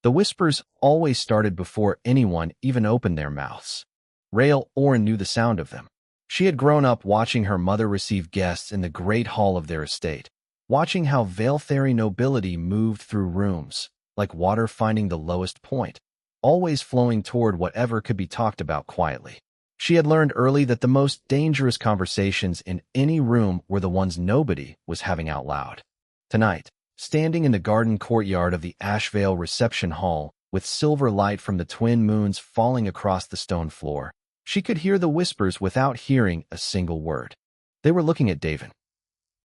The whispers always started before anyone even opened their mouths. Rael Orin knew the sound of them. She had grown up watching her mother receive guests in the great hall of their estate, watching how Veiltheri nobility moved through rooms, like water finding the lowest point, always flowing toward whatever could be talked about quietly. She had learned early that the most dangerous conversations in any room were the ones nobody was having out loud. Tonight, standing in the garden courtyard of the Ashvale reception hall, with silver light from the twin moons falling across the stone floor, she could hear the whispers without hearing a single word. They were looking at Davin.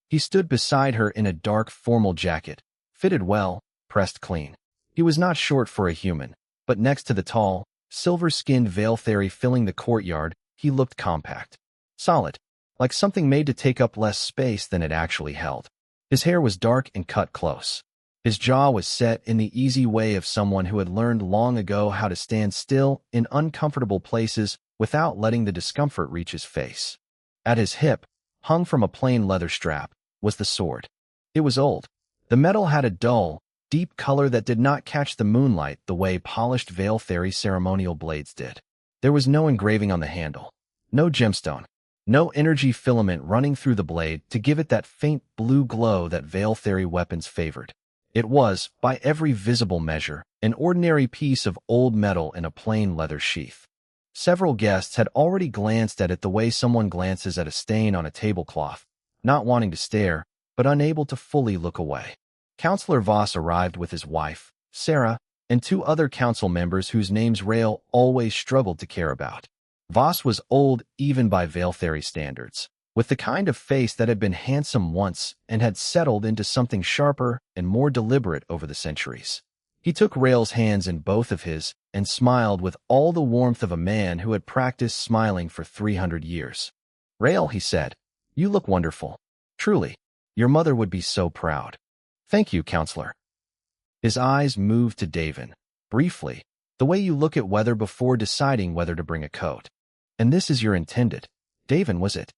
He stood beside her in a dark formal jacket, fitted well, pressed clean. He was not short for a human, but next to the tall, silver-skinned Veiltheri filling the courtyard, he looked compact. Solid, like something made to take up less space than it actually held. His hair was dark and cut close. His jaw was set in the easy way of someone who had learned long ago how to stand still in uncomfortable places without letting the discomfort reach his face. At his hip, hung from a plain leather strap, was the sword. It was old. The metal had a dull, deep color that did not catch the moonlight the way polished Veiltheri ceremonial blades did. There was no engraving on the handle, no gemstone, no energy filament running through the blade to give it that faint blue glow that Veiltheri weapons favored. It was, by every visible measure, an ordinary piece of old metal in a plain leather sheath. Several guests had already glanced at it the way someone glances at a stain on a tablecloth, not wanting to stare, but unable to fully look away. Counselor Voss arrived with his wife, Sarah, and two other council members whose names Rael always struggled to care about. Voss was old even by Veiltheri standards, with the kind of face that had been handsome once and had settled into something sharper and more deliberate over the centuries. He took Rael's hands in both of his and smiled with all the warmth of a man who had practiced smiling for 300 years. "Rael," he said, "you look wonderful. Truly, your mother would be so proud." "Thank you, Counselor." His eyes moved to Davin, briefly, the way you look at weather before deciding whether to bring a coat. "And this is your intended, Davin, was it?"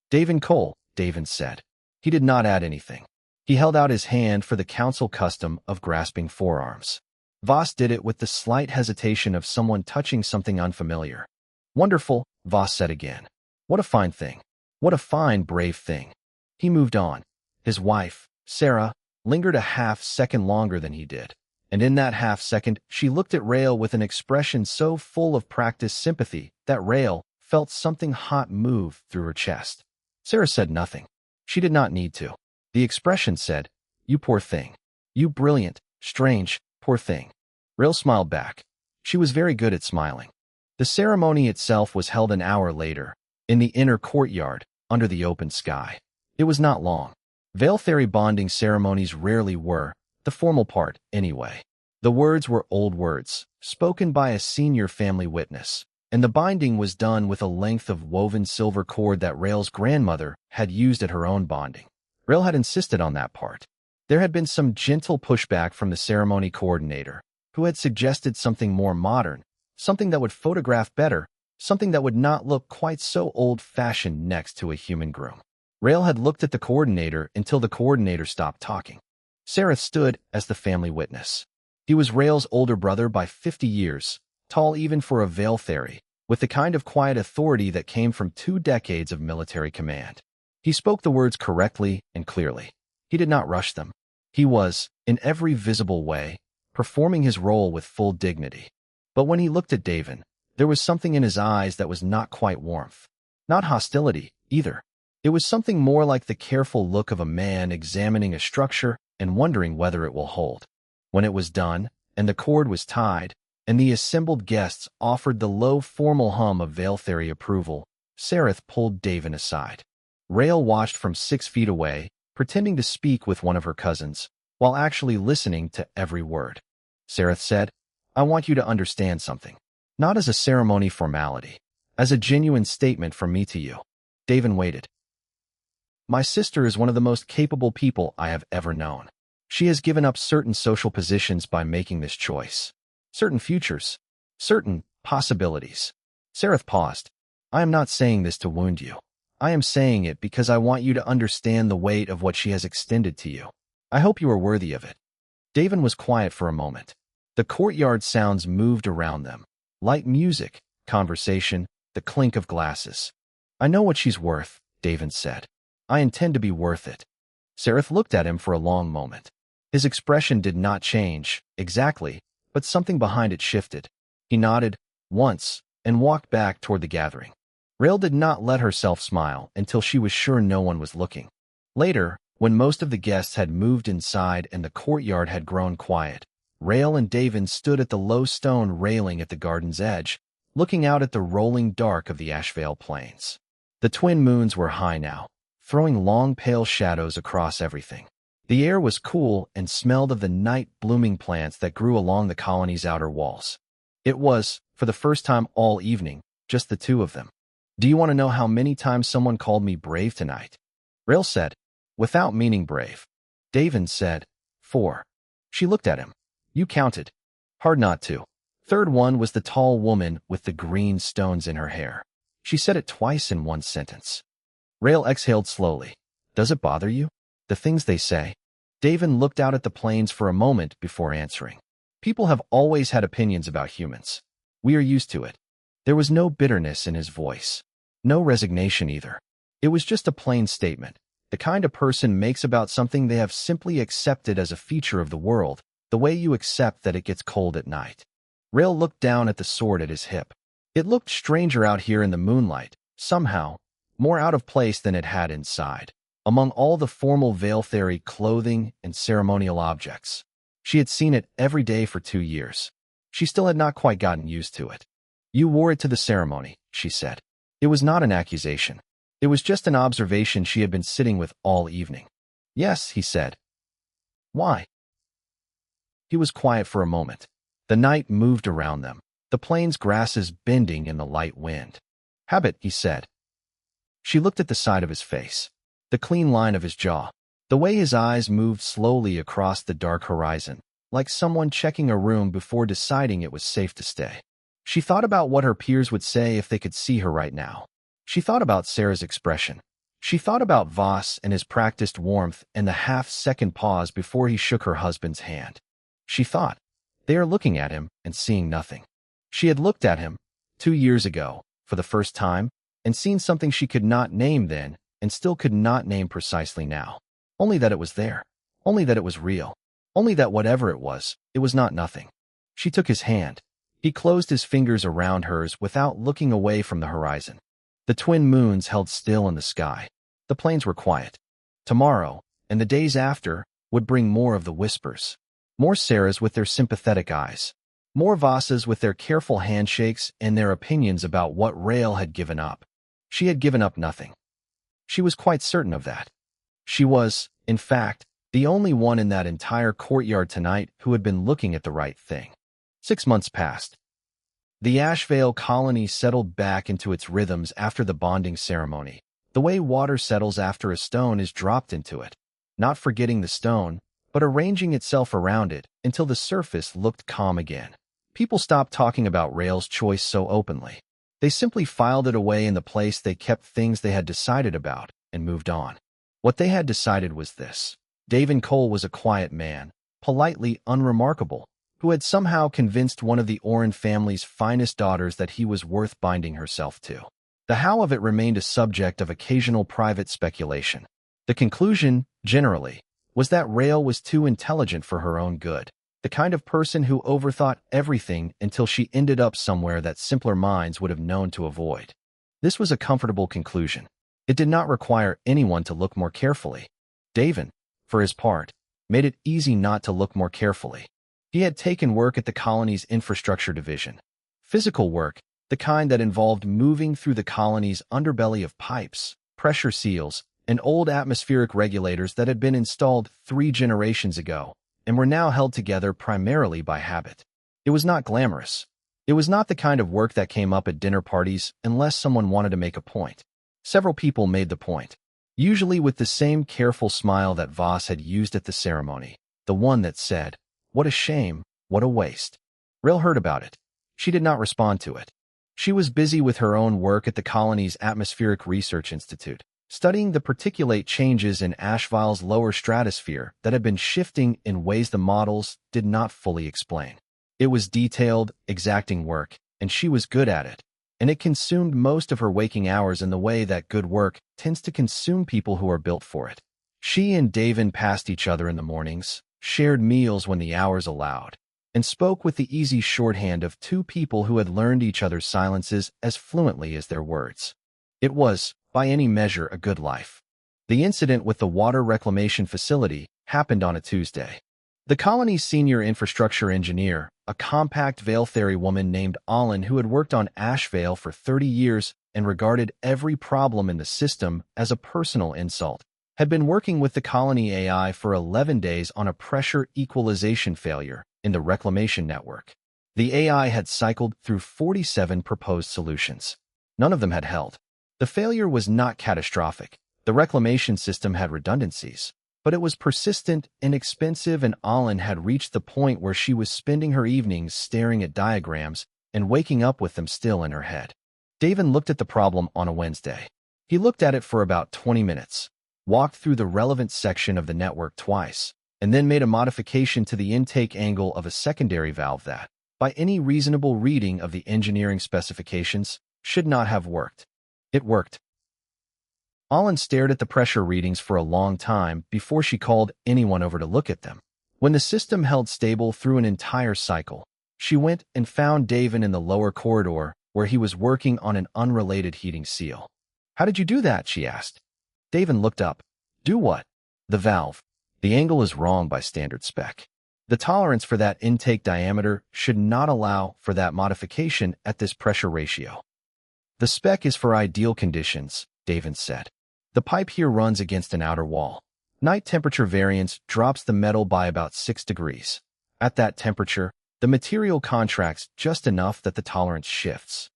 "Davin Cole," Davin said. He did not add anything. He held out his hand for the council custom of grasping forearms. Voss did it with the slight hesitation of someone touching something unfamiliar. "Wonderful," Voss said again. "What a fine thing. What a fine, brave thing." He moved on. His wife, Sarah, lingered a half-second longer than he did, and in that half-second she looked at Rael with an expression so full of practiced sympathy that Rael felt something hot move through her chest. Sarah said nothing. She did not need to. The expression said, "You poor thing. You brilliant, strange, poor thing." Rael smiled back. She was very good at smiling. The ceremony itself was held an hour later, in the inner courtyard, under the open sky. It was not long. Veiltheri bonding ceremonies rarely were, the formal part, anyway. The words were old words, spoken by a senior family witness, and the binding was done with a length of woven silver cord that Rael's grandmother had used at her own bonding. Rael had insisted on that part. There had been some gentle pushback from the ceremony coordinator, who had suggested something more modern, something that would photograph better, something that would not look quite so old-fashioned next to a human groom. Rael had looked at the coordinator until the coordinator stopped talking. Sarah stood as the family witness. He was Rael's older brother by 50 years, tall even for a Veiltheri, with the kind of quiet authority that came from 2 decades of military command. He spoke the words correctly and clearly. He did not rush them. He was, in every visible way, performing his role with full dignity. But when he looked at Davin, there was something in his eyes that was not quite warmth. Not hostility, either. It was something more like the careful look of a man examining a structure and wondering whether it will hold. When it was done, and the cord was tied, and the assembled guests offered the low formal hum of Veiltheri approval, Sareth pulled Davin aside. Rael watched from 6 feet away, pretending to speak with one of her cousins, while actually listening to every word. Sareth said, "I want you to understand something. Not as a ceremony formality, as a genuine statement from me to you." Davin waited. "My sister is one of the most capable people I have ever known. She has given up certain social positions by making this choice. Certain futures. Certain possibilities." Sareth paused. "I am not saying this to wound you. I am saying it because I want you to understand the weight of what she has extended to you. I hope you are worthy of it." Davin was quiet for a moment. The courtyard sounds moved around them. Light music, conversation, the clink of glasses. I know what she's worth, Davin said. I intend to be worth it. Sereth looked at him for a long moment. His expression did not change, exactly, but something behind it shifted. He nodded, once, and walked back toward the gathering. Rael did not let herself smile until she was sure no one was looking. Later, when most of the guests had moved inside and the courtyard had grown quiet, Rael and Davin stood at the low stone railing at the garden's edge, looking out at the rolling dark of the Ashvale Plains. The twin moons were high now, throwing long pale shadows across everything. The air was cool and smelled of the night-blooming plants that grew along the colony's outer walls. It was, for the first time all evening, just the two of them. Do you want to know how many times someone called me brave tonight? Rael said, without meaning brave. Davin said, 4. She looked at him. You counted. Hard not to. Third one was the tall woman with the green stones in her hair. She said it twice in one sentence. Rael exhaled slowly. Does it bother you? The things they say? Davin looked out at the plains for a moment before answering. People have always had opinions about humans. We are used to it. There was no bitterness in his voice. No resignation either. It was just a plain statement, the kind a person makes about something they have simply accepted as a feature of the world, the way you accept that it gets cold at night. Rael looked down at the sword at his hip. It looked stranger out here in the moonlight, somehow, more out of place than it had inside, among all the formal Veiltheri clothing and ceremonial objects. She had seen it every day for 2 years. She still had not quite gotten used to it. You wore it to the ceremony, she said. It was not an accusation. It was just an observation she had been sitting with all evening. Yes, he said. Why? He was quiet for a moment. The night moved around them, the plains grasses bending in the light wind. Habit, he said. She looked at the side of his face, the clean line of his jaw, the way his eyes moved slowly across the dark horizon, like someone checking a room before deciding it was safe to stay. She thought about what her peers would say if they could see her right now. She thought about Sarah's expression. She thought about Voss and his practiced warmth and the half-second pause before he shook her husband's hand. She thought, they are looking at him and seeing nothing. She had looked at him 2 years ago, for the first time, and seen something she could not name then and still could not name precisely now. Only that it was there. Only that it was real. Only that whatever it was not nothing. She took his hand. He closed his fingers around hers without looking away from the horizon. The twin moons held still in the sky. The plains were quiet. Tomorrow, and the days after, would bring more of the whispers. More Sarahs with their sympathetic eyes. More Vossas with their careful handshakes and their opinions about what Rael had given up. She had given up nothing. She was quite certain of that. She was, in fact, the only one in that entire courtyard tonight who had been looking at the right thing. 6 months passed. The Ashvale colony settled back into its rhythms after the bonding ceremony, the way water settles after a stone is dropped into it, not forgetting the stone, but arranging itself around it until the surface looked calm again. People stopped talking about Rael's choice so openly. They simply filed it away in the place they kept things they had decided about and moved on. What they had decided was this. Davin Cole was a quiet man, politely unremarkable, who had somehow convinced one of the Oren family's finest daughters that he was worth binding herself to. The how of it remained a subject of occasional private speculation. The conclusion, generally, was that Rael was too intelligent for her own good, the kind of person who overthought everything until she ended up somewhere that simpler minds would have known to avoid. This was a comfortable conclusion. It did not require anyone to look more carefully. Davin, for his part, made it easy not to look more carefully. He had taken work at the colony's infrastructure division. Physical work, the kind that involved moving through the colony's underbelly of pipes, pressure seals, and old atmospheric regulators that had been installed 3 generations ago and were now held together primarily by habit. It was not glamorous. It was not the kind of work that came up at dinner parties unless someone wanted to make a point. Several people made the point, usually with the same careful smile that Voss had used at the ceremony, the one that said, "What a shame, what a waste." Rael heard about it. She did not respond to it. She was busy with her own work at the colony's Atmospheric Research Institute, studying the particulate changes in Ashvale's lower stratosphere that had been shifting in ways the models did not fully explain. It was detailed, exacting work, and she was good at it. And it consumed most of her waking hours in the way that good work tends to consume people who are built for it. She and Davin passed each other in the mornings, shared meals when the hours allowed, and spoke with the easy shorthand of two people who had learned each other's silences as fluently as their words. It was, by any measure, a good life. The incident with the water reclamation facility happened on a Tuesday. The colony's senior infrastructure engineer, a compact Veil-Theory woman named Allen who had worked on Ashvale for 30 years and regarded every problem in the system as a personal insult, had been working with the colony AI for 11 days on a pressure equalization failure in the reclamation network. The AI had cycled through 47 proposed solutions. None of them had held. The failure was not catastrophic. The reclamation system had redundancies, but it was persistent and expensive, and Allen had reached the point where she was spending her evenings staring at diagrams and waking up with them still in her head. Davin looked at the problem on a Wednesday. He looked at it for about 20 minutes, walked through the relevant section of the network twice, and then made a modification to the intake angle of a secondary valve that, by any reasonable reading of the engineering specifications, should not have worked. It worked. Allen stared at the pressure readings for a long time before she called anyone over to look at them. When the system held stable through an entire cycle, she went and found Davin in the lower corridor where he was working on an unrelated heating seal. "How did you do that?" she asked. Davin looked up. "Do what?" "The valve. The angle is wrong by standard spec. The tolerance for that intake diameter should not allow for that modification at this pressure ratio." "The spec is for ideal conditions," Davin said. "The pipe here runs against an outer wall. Night temperature variance drops the metal by about 6 degrees. At that temperature, the material contracts just enough that the tolerance shifts."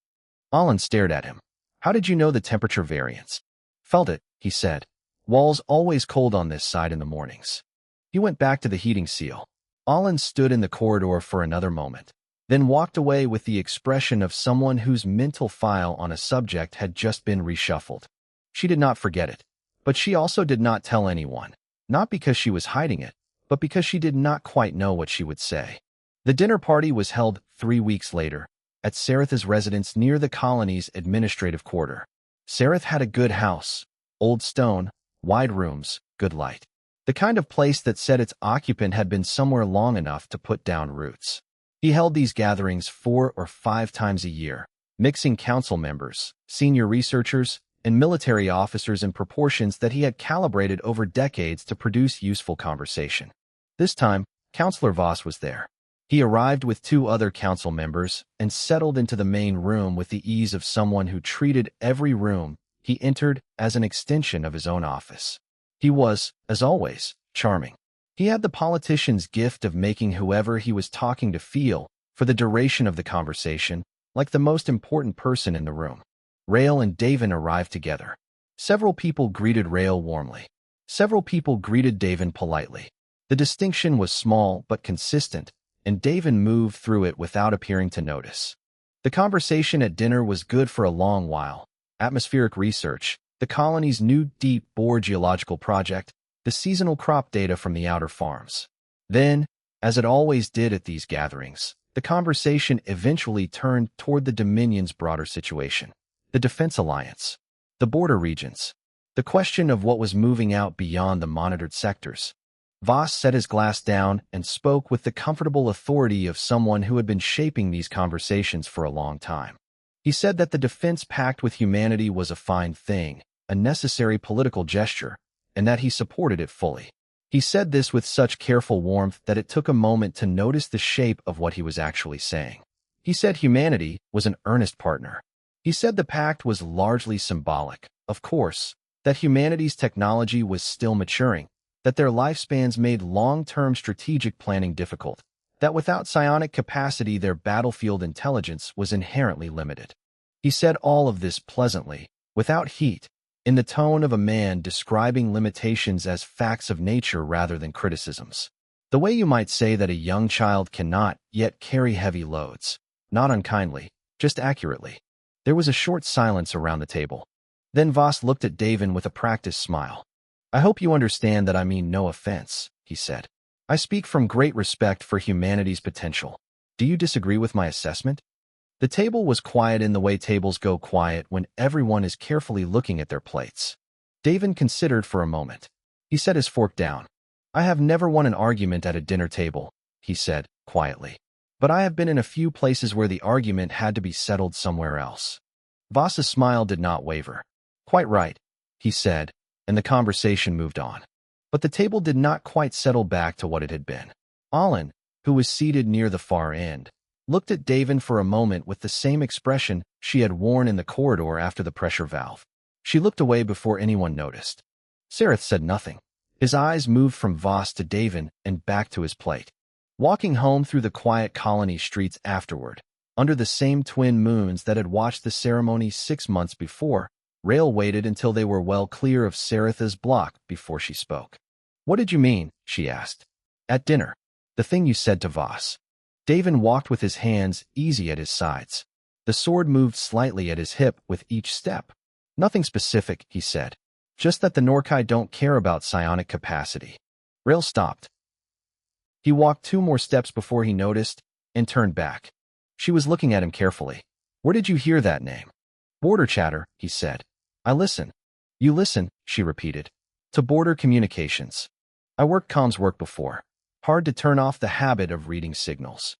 Allen stared at him. "How did you know the temperature variance?" "Felt it," he said. "Wall's always cold on this side in the mornings." He went back to the heating seal. Allen stood in the corridor for another moment, then walked away with the expression of someone whose mental file on a subject had just been reshuffled. She did not forget it, but she also did not tell anyone, not because she was hiding it, but because she did not quite know what she would say. The dinner party was held 3 weeks later, at Sarith's residence near the colony's administrative quarter. Sarith had a good house, old stone, wide rooms, good light. The kind of place that said its occupant had been somewhere long enough to put down roots. He held these gatherings 4 or 5 times a year, mixing council members, senior researchers, and military officers in proportions that he had calibrated over decades to produce useful conversation. This time, Counselor Voss was there. He arrived with 2 other council members and settled into the main room with the ease of someone who treated every room he entered as an extension of his own office. He was, as always, charming. He had the politician's gift of making whoever he was talking to feel, for the duration of the conversation, like the most important person in the room. Rael and Davin arrived together. Several people greeted Rael warmly. Several people greeted Davin politely. The distinction was small but consistent, and Davin moved through it without appearing to notice. The conversation at dinner was good for a long while. Atmospheric research, the colony's new deep-bore geological project, the seasonal crop data from the outer farms. Then, as it always did at these gatherings, the conversation eventually turned toward the Dominion's broader situation. The Defense Alliance, the border regions, the question of what was moving out beyond the monitored sectors. Voss set his glass down and spoke with the comfortable authority of someone who had been shaping these conversations for a long time. He said that the defense pact with humanity was a fine thing, a necessary political gesture, and that he supported it fully. He said this with such careful warmth that it took a moment to notice the shape of what he was actually saying. He said humanity was an earnest partner. He said the pact was largely symbolic, of course, that humanity's technology was still maturing, that their lifespans made long-term strategic planning difficult, that without psionic capacity their battlefield intelligence was inherently limited. He said all of this pleasantly, without heat, in the tone of a man describing limitations as facts of nature rather than criticisms. The way you might say that a young child cannot yet carry heavy loads, not unkindly, just accurately. There was a short silence around the table. Then Voss looked at Davin with a practiced smile. "I hope you understand that I mean no offense," he said. "I speak from great respect for humanity's potential. Do you disagree with my assessment? The table was quiet in the way tables go quiet when everyone is carefully looking at their plates. Davin considered for a moment. He set his fork down. I have never won an argument at a dinner table, he said, quietly. But I have been in a few places where the argument had to be settled somewhere else. Voss's smile did not waver. Quite right, he said, and the conversation moved on. But the table did not quite settle back to what it had been. Alan, who was seated near the far end, looked at Davin for a moment with the same expression she had worn in the corridor after the pressure valve. She looked away before anyone noticed. Sareth said nothing. His eyes moved from Voss to Davin and back to his plate. Walking home through the quiet colony streets afterward, under the same twin moons that had watched the ceremony 6 months before, Rael waited until they were well clear of Sareth's block before she spoke. What did you mean? She asked. At dinner. The thing you said to Voss. Davin walked with his hands easy at his sides. The sword moved slightly at his hip with each step. Nothing specific, he said. Just that the Norkai don't care about psionic capacity. Rael stopped. He walked 2 more steps before he noticed and turned back. She was looking at him carefully. Where did you hear that name? Border chatter, he said. I listen. You listen, she repeated. To border communications. I worked comms work before. Hard to turn off the habit of reading signals.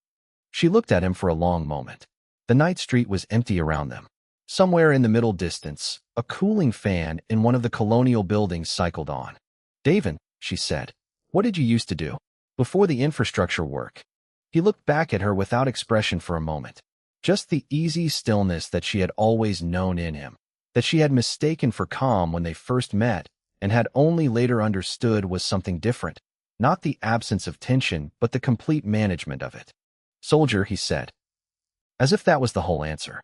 She looked at him for a long moment. The night street was empty around them. Somewhere in the middle distance, a cooling fan in one of the colonial buildings cycled on. Davin, she said, what did you used to do? Before the infrastructure work. He looked back at her without expression for a moment. Just the easy stillness that she had always known in him, that she had mistaken for calm when they first met, and had only later understood was something different. Not the absence of tension, but the complete management of it. Soldier, he said. As if that was the whole answer.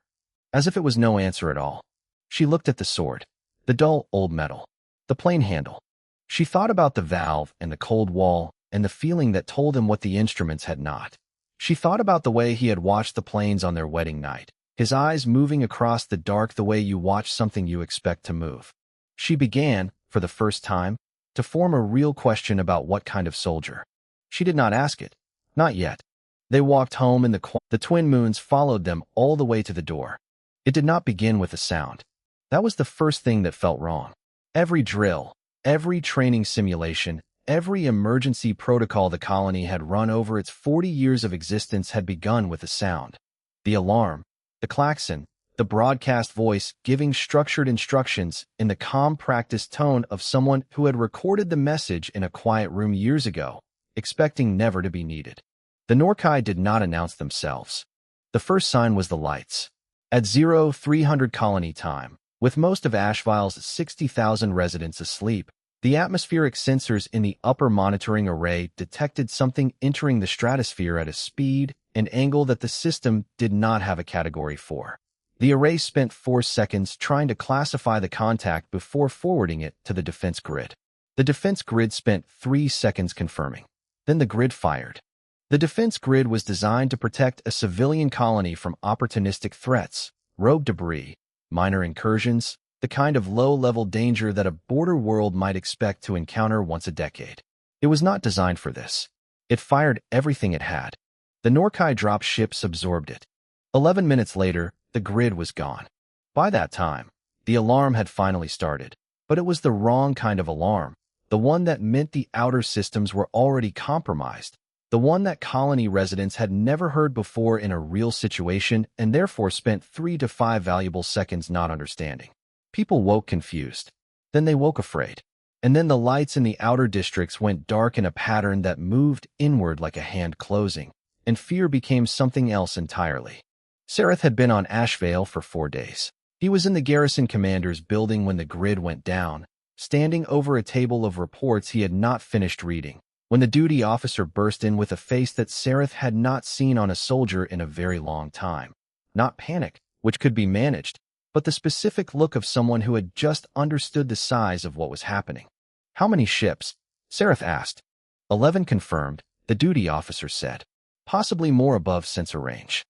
As if it was no answer at all. She looked at the sword. The dull, old metal. The plain handle. She thought about the valve and the cold wall and the feeling that told him what the instruments had not. She thought about the way he had watched the planes on their wedding night, his eyes moving across the dark the way you watch something you expect to move. She began, for the first time, to form a real question about what kind of soldier. She did not ask it. Not yet. They walked home and the twin moons followed them all the way to the door. It did not begin with a sound. That was the first thing that felt wrong. Every drill, every training simulation, every emergency protocol the colony had run over its 40 years of existence had begun with a sound. The alarm, the klaxon, the broadcast voice giving structured instructions in the calm practiced tone of someone who had recorded the message in a quiet room years ago, expecting never to be needed. The Norkai did not announce themselves. The first sign was the lights. At 0300 colony time, with most of Ashvile's 60,000 residents asleep, the atmospheric sensors in the upper monitoring array detected something entering the stratosphere at a speed and angle that the system did not have a category for. The array spent 4 seconds trying to classify the contact before forwarding it to the defense grid. The defense grid spent 3 seconds confirming. Then the grid fired. The defense grid was designed to protect a civilian colony from opportunistic threats, rogue debris, minor incursions, the kind of low-level danger that a border world might expect to encounter once a decade. It was not designed for this. It fired everything it had. The Norkai drop ships absorbed it. 11 minutes later, the grid was gone. By that time, the alarm had finally started, but it was the wrong kind of alarm, the one that meant the outer systems were already compromised, the one that colony residents had never heard before in a real situation and therefore spent 3 to 5 valuable seconds not understanding. People woke confused. Then they woke afraid. And then the lights in the outer districts went dark in a pattern that moved inward like a hand closing, and fear became something else entirely. Sareth had been on Ashvale for 4 days. He was in the garrison commander's building when the grid went down, standing over a table of reports he had not finished reading, when the duty officer burst in with a face that Sareth had not seen on a soldier in a very long time. Not panic, which could be managed, but the specific look of someone who had just understood the size of what was happening. How many ships? Sareth asked. 11 confirmed, the duty officer said. Possibly more above sensor range.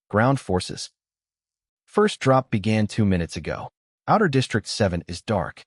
Ground forces. First drop began 2 minutes ago. Outer District 7 is dark.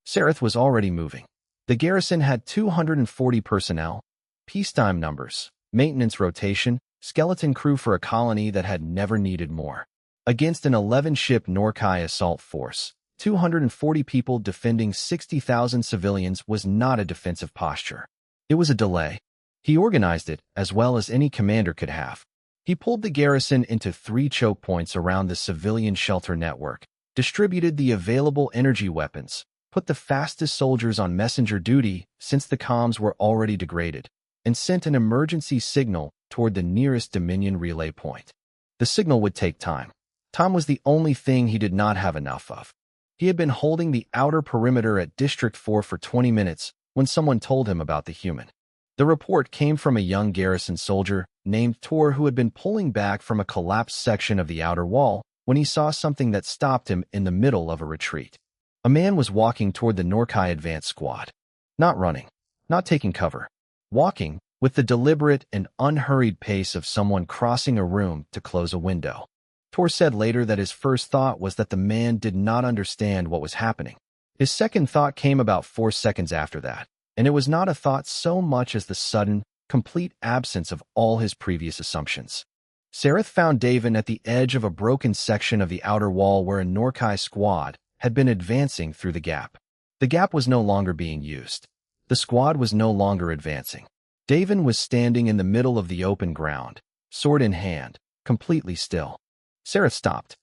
Sareth was already moving. The garrison had 240 personnel, peacetime numbers, maintenance rotation, Skeleton crew for a colony that had never needed more. Against an 11-ship Norkai assault force, 240 people defending 60,000 civilians was not a defensive posture. It was a delay. He organized it as well as any commander could have. He pulled the garrison into 3 choke points around the civilian shelter network, distributed the available energy weapons, put the fastest soldiers on messenger duty since the comms were already degraded, and sent an emergency signal toward the nearest Dominion relay point. The signal would take time. Time was the only thing he did not have enough of. He had been holding the outer perimeter at District 4 for 20 minutes when someone told him about the human. The report came from a young garrison soldier named Tor who had been pulling back from a collapsed section of the outer wall when he saw something that stopped him in the middle of a retreat. A man was walking toward the Norkai advance squad. Not running, not taking cover. Walking with the deliberate and unhurried pace of someone crossing a room to close a window. Tor said later that his first thought was that the man did not understand what was happening. His second thought came about 4 seconds after that, and it was not a thought so much as the sudden, complete absence of all his previous assumptions. Sareth found Davin at the edge of a broken section of the outer wall where a Norkai squad had been advancing through the gap. The gap was no longer being used. The squad was no longer advancing. Davin was standing in the middle of the open ground, sword in hand, completely still. Sareth stopped.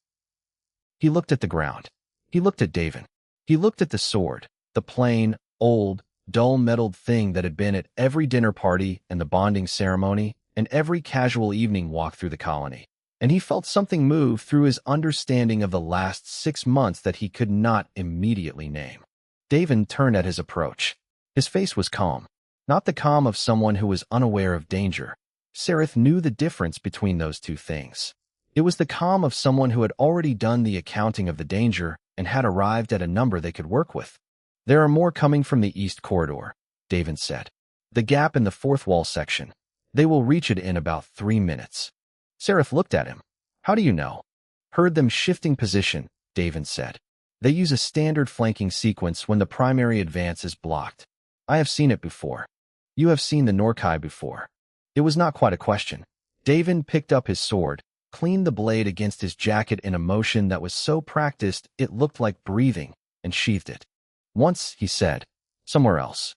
He looked at the ground. He looked at Davin. He looked at the sword, the plain, old, dull-metalled thing that had been at every dinner party and the bonding ceremony and every casual evening walk through the colony. And he felt something move through his understanding of the last 6 months that he could not immediately name. Davin turned at his approach. His face was calm, not the calm of someone who was unaware of danger. Sareth knew the difference between those two things. It was the calm of someone who had already done the accounting of the danger and had arrived at a number they could work with. There are more coming from the east corridor, Davin said. The gap in the 4th wall section. They will reach it in about 3 minutes. Sareth looked at him. How do you know? Heard them shifting position, Davin said. They use a standard flanking sequence when the primary advance is blocked. I have seen it before. You have seen the Norkai before. It was not quite a question. Davin picked up his sword, cleaned the blade against his jacket in a motion that was so practiced it looked like breathing, and sheathed it. Once, he said, somewhere else.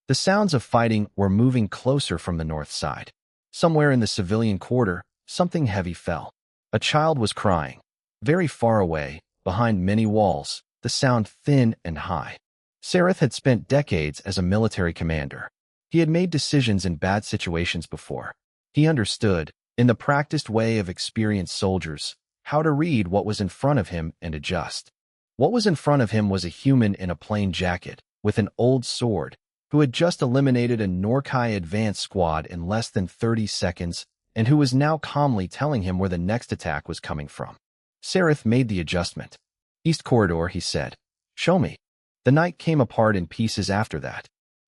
The sounds of fighting were moving closer from the north side. Somewhere in the civilian quarter, something heavy fell. A child was crying. Very far away, behind many walls, the sound thin and high. Sareth had spent decades as a military commander. He had made decisions in bad situations before. He understood, in the practiced way of experienced soldiers, how to read what was in front of him and adjust. What was in front of him was a human in a plain jacket, with an old sword, who had just eliminated a Norkai advance squad in less than 30 seconds, and who was now calmly telling him where the next attack was coming from. Sareth made the adjustment. East corridor, he said. Show me. The night came apart in pieces after that.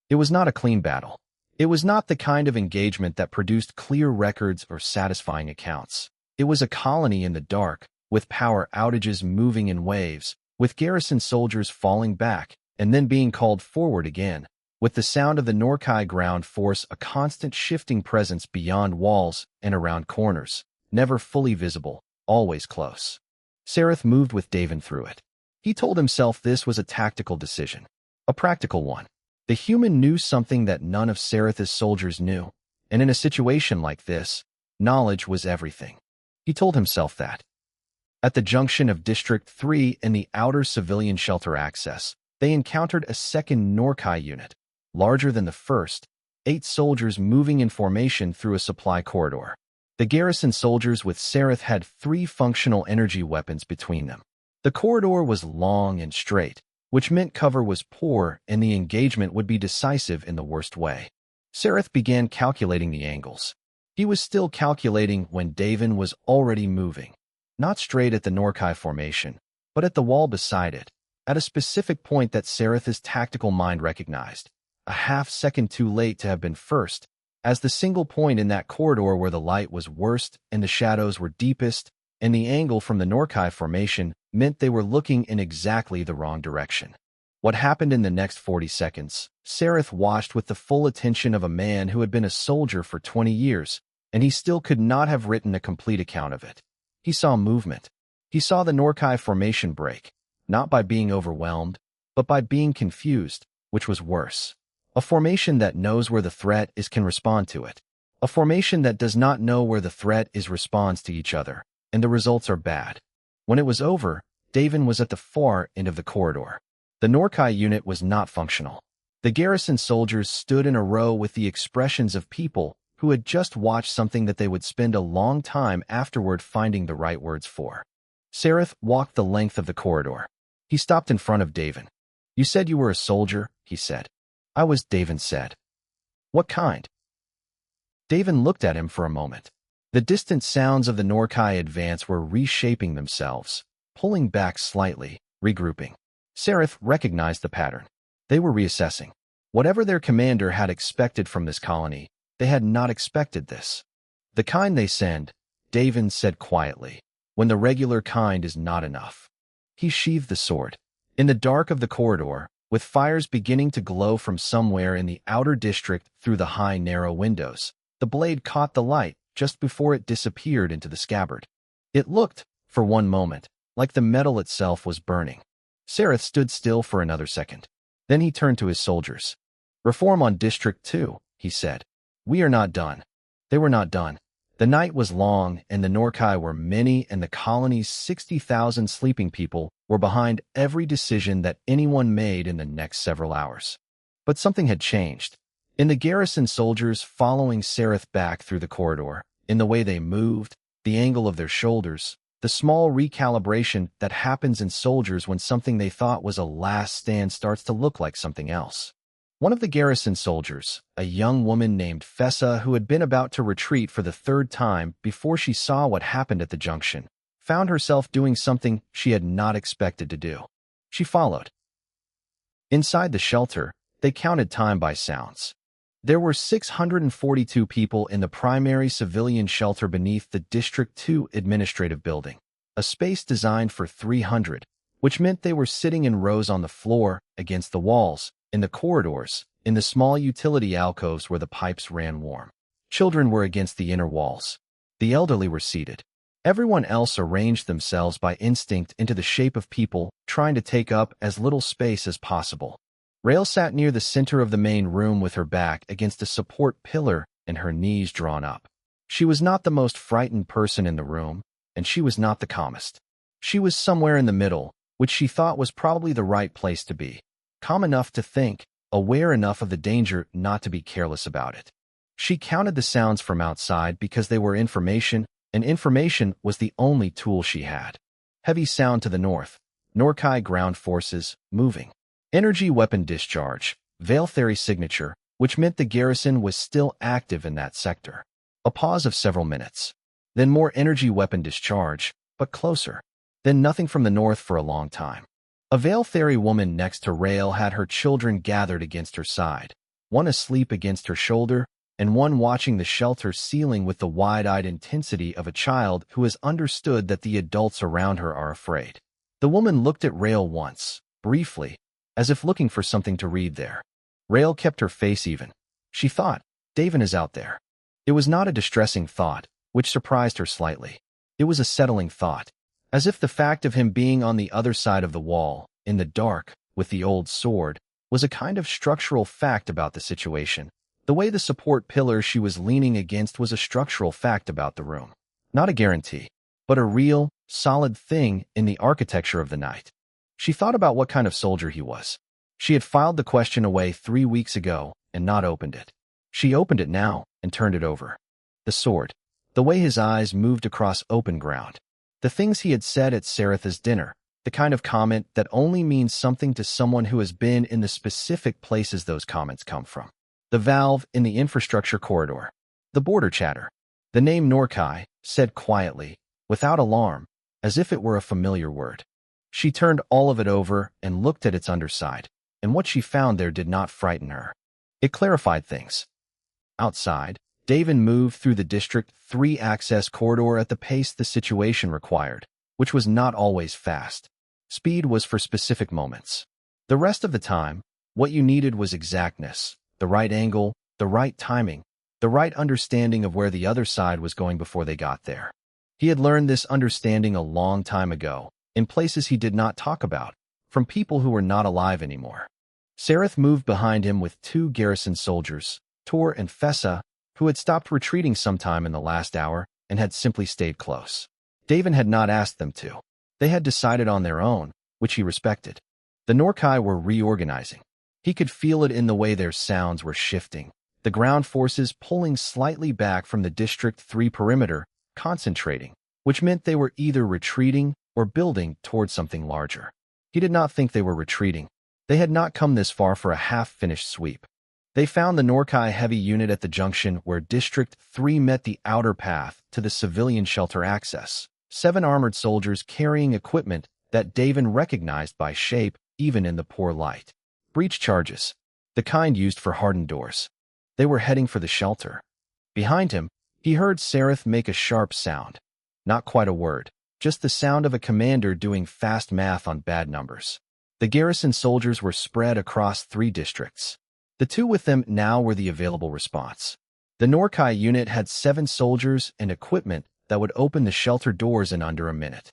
It was not a clean battle. It was not the kind of engagement that produced clear records or satisfying accounts. It was a colony in the dark, with power outages moving in waves, with garrison soldiers falling back and then being called forward again, with the sound of the Norkai ground force a constant shifting presence beyond walls and around corners, never fully visible, always close. Sareth moved with Davin through it. He told himself this was a tactical decision, a practical one. The human knew something that none of Sareth's soldiers knew, and in a situation like this, knowledge was everything. He told himself that. At the junction of District 3 and the outer civilian shelter access, they encountered a second Norkai unit, larger than the first, 8 soldiers moving in formation through a supply corridor. The garrison soldiers with Sareth had 3 functional energy weapons between them. The corridor was long and straight, which meant cover was poor and the engagement would be decisive in the worst way. Sareth began calculating the angles. He was still calculating when Davin was already moving, not straight at the Norkai formation, but at the wall beside it, at a specific point that Sareth's tactical mind recognized, a half-second too late to have been first, as the single point in that corridor where the light was worst and the shadows were deepest, and the angle from the Norkai formation meant they were looking in exactly the wrong direction. What happened in the next 40 seconds, Sareth watched with the full attention of a man who had been a soldier for 20 years, and he still could not have written a complete account of it. He saw movement. He saw the Norkai formation break, not by being overwhelmed, but by being confused, which was worse. A formation that knows where the threat is can respond to it. A formation that does not know where the threat is responds to each other, and the results are bad. When it was over, Davin was at the far end of the corridor. The Norkai unit was not functional. The garrison soldiers stood in a row with the expressions of people who had just watched something that they would spend a long time afterward finding the right words for. Sareth walked the length of the corridor. He stopped in front of Davin. "You said you were a soldier," he said. "I was," Davin said. "What kind?" Davin looked at him for a moment. The distant sounds of the Norkai advance were reshaping themselves, pulling back slightly, regrouping. Sareth recognized the pattern. They were reassessing. Whatever their commander had expected from this colony, they had not expected this. "The kind they send," Davin said quietly, "when the regular kind is not enough." He sheathed the sword. In the dark of the corridor, with fires beginning to glow from somewhere in the outer district through the high, narrow windows, the blade caught the light just before it disappeared into the scabbard. It looked, for one moment, like the metal itself was burning. Sareth stood still for another second. Then he turned to his soldiers. "Reform on District 2, he said. "We are not done." They were not done. The night was long, and the Norkai were many, and the colony's 60,000 sleeping people were behind every decision that anyone made in the next several hours. But something had changed. In the garrison soldiers following Sareth back through the corridor, in the way they moved, the angle of their shoulders, the small recalibration that happens in soldiers when something they thought was a last stand starts to look like something else. One of the garrison soldiers, a young woman named Fessa who had been about to retreat for the third time before she saw what happened at the junction, found herself doing something she had not expected to do. She followed. Inside the shelter, they counted time by sounds. There were 642 people in the primary civilian shelter beneath the District 2 administrative building, a space designed for 300, which meant they were sitting in rows on the floor, against the walls, in the corridors, in the small utility alcoves where the pipes ran warm. Children were against the inner walls. The elderly were seated. Everyone else arranged themselves by instinct into the shape of people, trying to take up as little space as possible. Rael sat near the center of the main room with her back against a support pillar and her knees drawn up. She was not the most frightened person in the room, and she was not the calmest. She was somewhere in the middle, which she thought was probably the right place to be. Calm enough to think, aware enough of the danger not to be careless about it. She counted the sounds from outside because they were information, and information was the only tool she had. Heavy sound to the north. Norkai ground forces, moving. Energy weapon discharge, Veil Theory signature, which meant the garrison was still active in that sector. A pause of several minutes. Then more energy weapon discharge, but closer. Then nothing from the north for a long time. A Veil Theory woman next to Rael had her children gathered against her side, one asleep against her shoulder, and one watching the shelter ceiling with the wide-eyed intensity of a child who has understood that the adults around her are afraid. The woman looked at Rael once, briefly, as if looking for something to read there. Rael kept her face even. She thought, "Davin is out there." It was not a distressing thought, which surprised her slightly. It was a settling thought, as if the fact of him being on the other side of the wall, in the dark, with the old sword, was a kind of structural fact about the situation. The way the support pillar she was leaning against was a structural fact about the room. Not a guarantee, but a real, solid thing in the architecture of the night. She thought about what kind of soldier he was. She had filed the question away 3 weeks ago and not opened it. She opened it now and turned it over. The sword. The way his eyes moved across open ground. The things he had said at Saratha's dinner. The kind of comment that only means something to someone who has been in the specific places those comments come from. The valve in the infrastructure corridor. The border chatter. The name Norkai, said quietly, without alarm, as if it were a familiar word. She turned all of it over and looked at its underside, and what she found there did not frighten her. It clarified things. Outside, Davin moved through the District 3 access corridor at the pace the situation required, which was not always fast. Speed was for specific moments. The rest of the time, what you needed was exactness, the right angle, the right timing, the right understanding of where the other side was going before they got there. He had learned this understanding a long time ago, in places he did not talk about, from people who were not alive anymore. Sareth moved behind him with 2 garrison soldiers, Tor and Fessa, who had stopped retreating sometime in the last hour and had simply stayed close. Davin had not asked them to. They had decided on their own, which he respected. The Norkai were reorganizing. He could feel it in the way their sounds were shifting, the ground forces pulling slightly back from the District 3 perimeter, concentrating, which meant they were either retreating or building towards something larger. He did not think they were retreating. They had not come this far for a half-finished sweep. They found the Norkai heavy unit at the junction where District 3 met the outer path to the civilian shelter access. 7 armored soldiers carrying equipment that Davin recognized by shape even in the poor light. Breach charges, the kind used for hardened doors. They were heading for the shelter. Behind him, he heard Sareth make a sharp sound. Not quite a word, just the sound of a commander doing fast math on bad numbers. The garrison soldiers were spread across 3 districts. The 2 with them now were the available response. The Norkai unit had 7 soldiers and equipment that would open the shelter doors in under a minute.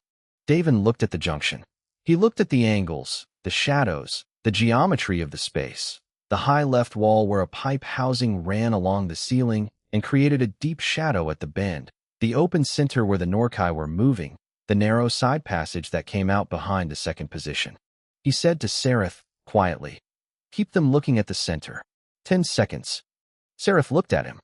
Davin looked at the junction. He looked at the angles, the shadows, the geometry of the space. The high left wall where a pipe housing ran along the ceiling and created a deep shadow at the bend. The open center where the Norkai were moving, the narrow side passage that came out behind the second position. He said to Sareth, quietly, "Keep them looking at the center." 10 seconds. Sareth looked at him.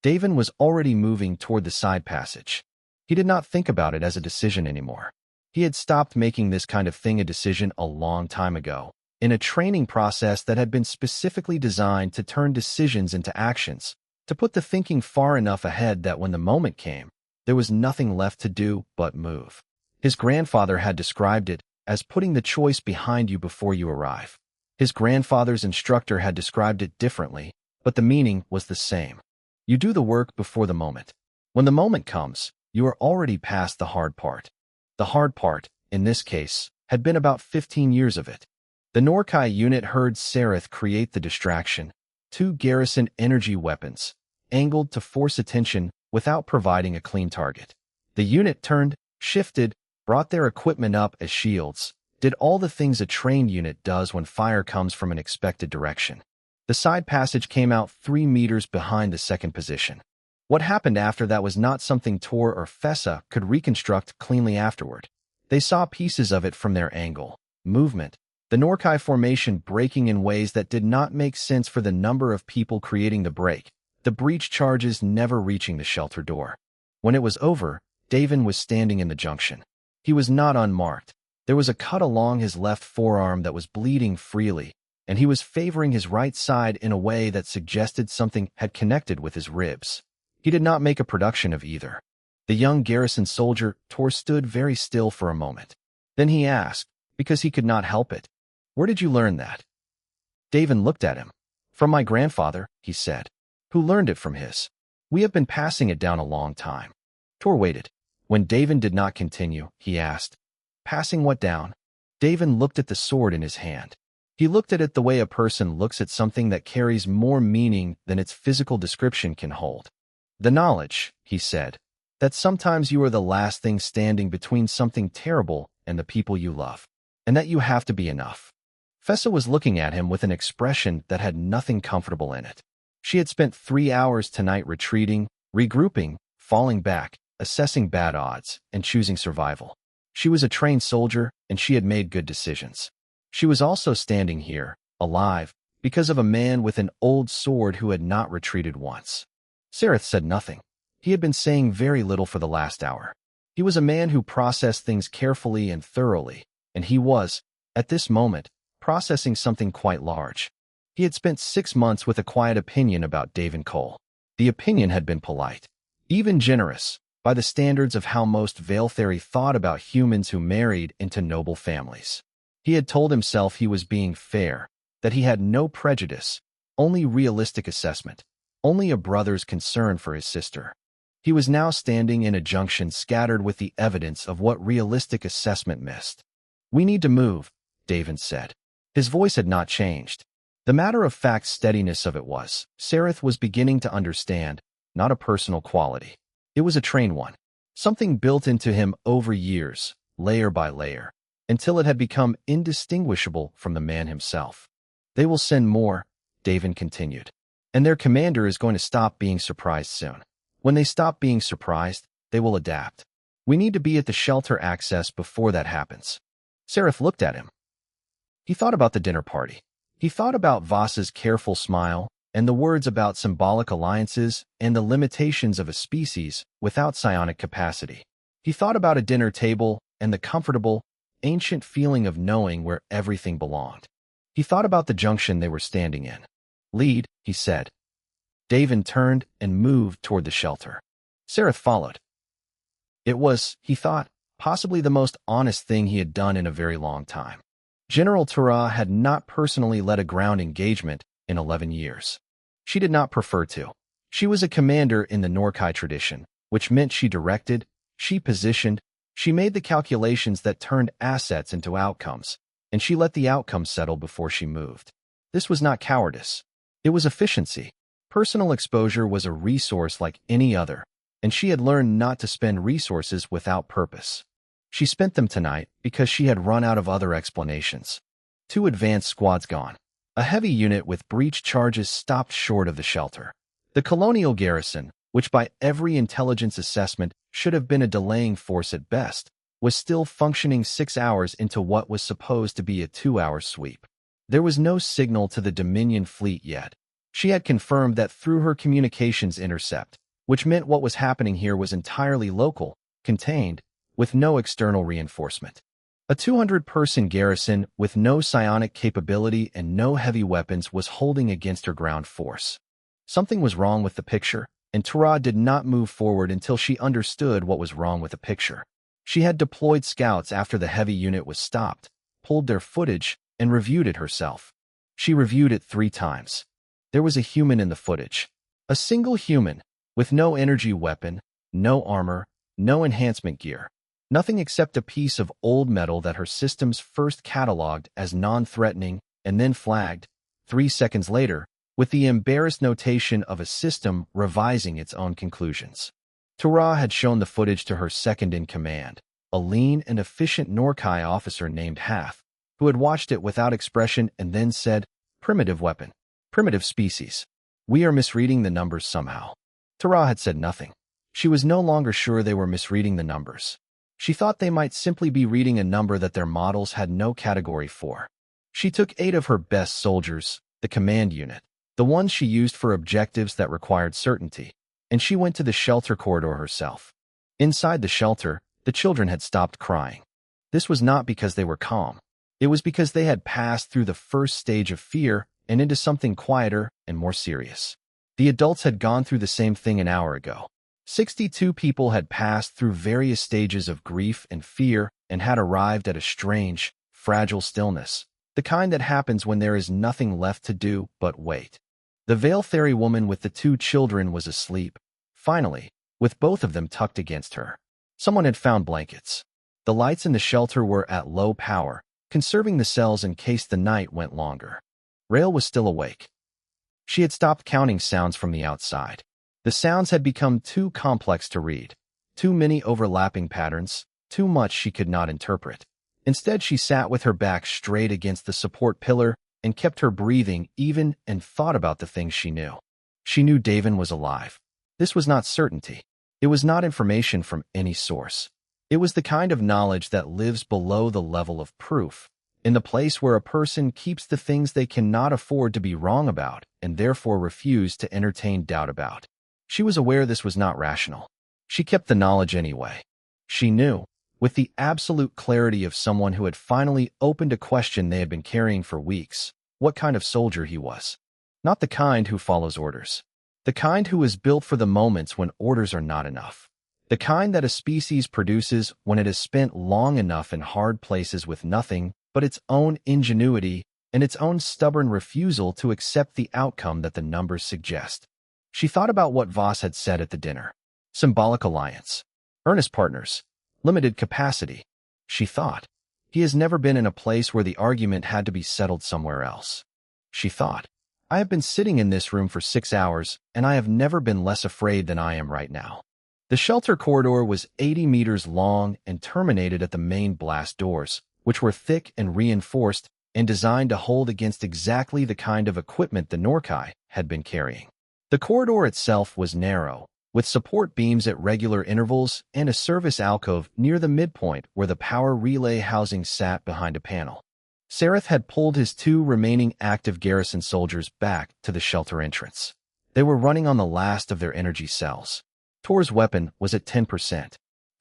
Davin was already moving toward the side passage. He did not think about it as a decision anymore. He had stopped making this kind of thing a decision a long time ago, in a training process that had been specifically designed to turn decisions into actions, to put the thinking far enough ahead that when the moment came, there was nothing left to do but move. His grandfather had described it as putting the choice behind you before you arrive. His grandfather's instructor had described it differently, but the meaning was the same. You do the work before the moment. When the moment comes, you are already past the hard part. The hard part, in this case, had been about 15 years of it. The Norkai unit heard Sareth create the distraction, 2 garrison energy weapons, angled to force attention without providing a clean target. The unit turned, shifted, brought their equipment up as shields, did all the things a trained unit does when fire comes from an expected direction. The side passage came out 3 meters behind the second position. What happened after that was not something Tor or Fessa could reconstruct cleanly afterward. They saw pieces of it from their angle, movement, the Norkai formation breaking in ways that did not make sense for the number of people creating the break, the breach charges never reaching the shelter door. When it was over, Davin was standing in the junction. He was not unmarked. There was a cut along his left forearm that was bleeding freely, and he was favoring his right side in a way that suggested something had connected with his ribs. He did not make a production of either. The young garrison soldier, Tor, stood very still for a moment. Then he asked, because he could not help it, "Where did you learn that?" Davin looked at him. "From my grandfather," he said. "Who learned it from his? We have been passing it down a long time." Tor waited. When Davin did not continue, he asked, "Passing what down?" Davin looked at the sword in his hand. He looked at it the way a person looks at something that carries more meaning than its physical description can hold. "The knowledge," he said, "that sometimes you are the last thing standing between something terrible and the people you love, and that you have to be enough." Fessa was looking at him with an expression that had nothing comfortable in it. She had spent 3 hours tonight retreating, regrouping, falling back, assessing bad odds, and choosing survival. She was a trained soldier, and she had made good decisions. She was also standing here, alive, because of a man with an old sword who had not retreated once. Sareth said nothing. He had been saying very little for the last hour. He was a man who processed things carefully and thoroughly, and he was, at this moment, processing something quite large. He had spent 6 months with a quiet opinion about Davin Cole. The opinion had been polite, even generous, by the standards of how most Veiltheri thought about humans who married into noble families. He had told himself he was being fair, that he had no prejudice, only realistic assessment, only a brother's concern for his sister. He was now standing in a junction scattered with the evidence of what realistic assessment missed. "We need to move," Davin said. His voice had not changed. The matter-of-fact steadiness of it was, Sereth was beginning to understand, not a personal quality. It was a trained one. Something built into him over years, layer by layer, until it had become indistinguishable from the man himself. They will send more, Davin continued. And their commander is going to stop being surprised soon. When they stop being surprised, they will adapt. We need to be at the shelter access before that happens. Sereth looked at him. He thought about the dinner party. He thought about Voss's careful smile, and the words about symbolic alliances and the limitations of a species without psionic capacity. He thought about a dinner table and the comfortable, ancient feeling of knowing where everything belonged. He thought about the junction they were standing in. Lead, he said. Davin turned and moved toward the shelter. Sereth followed. It was, he thought, possibly the most honest thing he had done in a very long time. General Tara had not personally led a ground engagement in 11 years. She did not prefer to. She was a commander in the Norkai tradition, which meant she directed, she positioned, she made the calculations that turned assets into outcomes, and she let the outcomes settle before she moved. This was not cowardice. It was efficiency. Personal exposure was a resource like any other, and she had learned not to spend resources without purpose. She spent them tonight because she had run out of other explanations. 2 advanced squads gone. A heavy unit with breach charges stopped short of the shelter. The colonial garrison, which by every intelligence assessment should have been a delaying force at best, was still functioning 6 hours into what was supposed to be a 2-hour sweep. There was no signal to the Dominion fleet yet. She had confirmed that through her communications intercept, which meant what was happening here was entirely local, contained, with no external reinforcement. A 200-person garrison with no psionic capability and no heavy weapons was holding against her ground force. Something was wrong with the picture, and Tara did not move forward until she understood what was wrong with the picture. She had deployed scouts after the heavy unit was stopped, pulled their footage, and reviewed it herself. She reviewed it 3 times. There was a human in the footage. A single human, with no energy weapon, no armor, no enhancement gear. Nothing except a piece of old metal that her systems first cataloged as non-threatening and then flagged, 3 seconds later, with the embarrassed notation of a system revising its own conclusions. Tara had shown the footage to her second-in-command, a lean and efficient Norkai officer named Hath, who had watched it without expression and then said, "Primitive weapon. Primitive species. We are misreading the numbers somehow." Tara had said nothing. She was no longer sure they were misreading the numbers. She thought they might simply be reading a number that their models had no category for. She took 8 of her best soldiers, the command unit, the ones she used for objectives that required certainty, and she went to the shelter corridor herself. Inside the shelter, the children had stopped crying. This was not because they were calm. It was because they had passed through the first stage of fear and into something quieter and more serious. The adults had gone through the same thing an hour ago. 62 people had passed through various stages of grief and fear and had arrived at a strange, fragile stillness, the kind that happens when there is nothing left to do but wait. The Veil Fairy woman with the 2 children was asleep, finally, with both of them tucked against her. Someone had found blankets. The lights in the shelter were at low power, conserving the cells in case the night went longer. Rael was still awake. She had stopped counting sounds from the outside. The sounds had become too complex to read, too many overlapping patterns, too much she could not interpret. Instead, she sat with her back straight against the support pillar and kept her breathing even and thought about the things she knew. She knew Davin was alive. This was not certainty. It was not information from any source. It was the kind of knowledge that lives below the level of proof, in the place where a person keeps the things they cannot afford to be wrong about and therefore refuse to entertain doubt about. She was aware this was not rational. She kept the knowledge anyway. She knew, with the absolute clarity of someone who had finally opened a question they had been carrying for weeks, what kind of soldier he was. Not the kind who follows orders. The kind who is built for the moments when orders are not enough. The kind that a species produces when it has spent long enough in hard places with nothing but its own ingenuity and its own stubborn refusal to accept the outcome that the numbers suggest. She thought about what Voss had said at the dinner. Symbolic alliance. Earnest partners. Limited capacity. She thought. He has never been in a place where the argument had to be settled somewhere else. she thought. I have been sitting in this room for 6 hours, and I have never been less afraid than I am right now. The shelter corridor was 80 meters long and terminated at the main blast doors, which were thick and reinforced and designed to hold against exactly the kind of equipment the Norkai had been carrying. The corridor itself was narrow, with support beams at regular intervals and a service alcove near the midpoint where the power relay housing sat behind a panel. Sareth had pulled his 2 remaining active garrison soldiers back to the shelter entrance. They were running on the last of their energy cells. Tor's weapon was at 10%.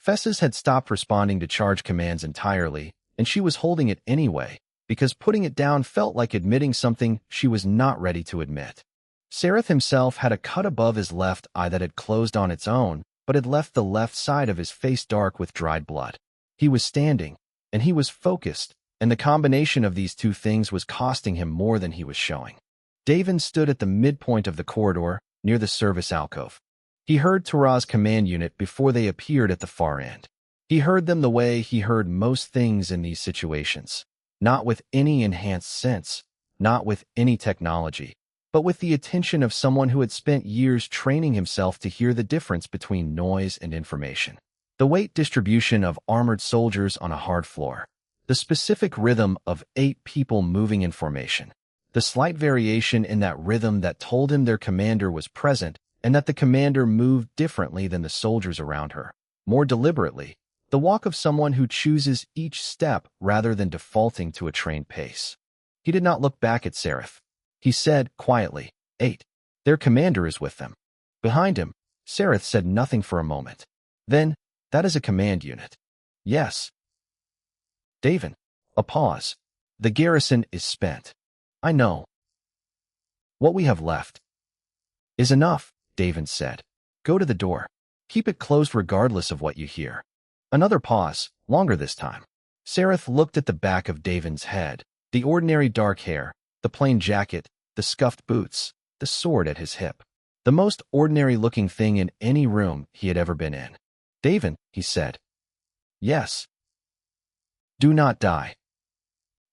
Fessa's had stopped responding to charge commands entirely, and she was holding it anyway, because putting it down felt like admitting something she was not ready to admit. Sareth himself had a cut above his left eye that had closed on its own, but had left the left side of his face dark with dried blood. He was standing, and he was focused, and the combination of these 2 things was costing him more than he was showing. Davin stood at the midpoint of the corridor, near the service alcove. He heard Tura's command unit before they appeared at the far end. He heard them the way he heard most things in these situations, not with any enhanced sense, not with any technology, but with the attention of someone who had spent years training himself to hear the difference between noise and information. The weight distribution of armored soldiers on a hard floor. The specific rhythm of 8 people moving in formation. The slight variation in that rhythm that told him their commander was present and that the commander moved differently than the soldiers around her. More deliberately, the walk of someone who chooses each step rather than defaulting to a trained pace. He did not look back at Sareth. He said quietly, 8. Their commander is with them. Behind him, Sareth said nothing for a moment. Then, that is a command unit. Yes. Davin. A pause. The garrison is spent. I know. What we have left is enough, Davin said. Go to the door. Keep it closed regardless of what you hear. Another pause, longer this time. Sareth looked at the back of Davin's head, the ordinary dark hair, the plain jacket, the scuffed boots, the sword at his hip. The most ordinary-looking thing in any room he had ever been in. Davin, he said. Yes. Do not die.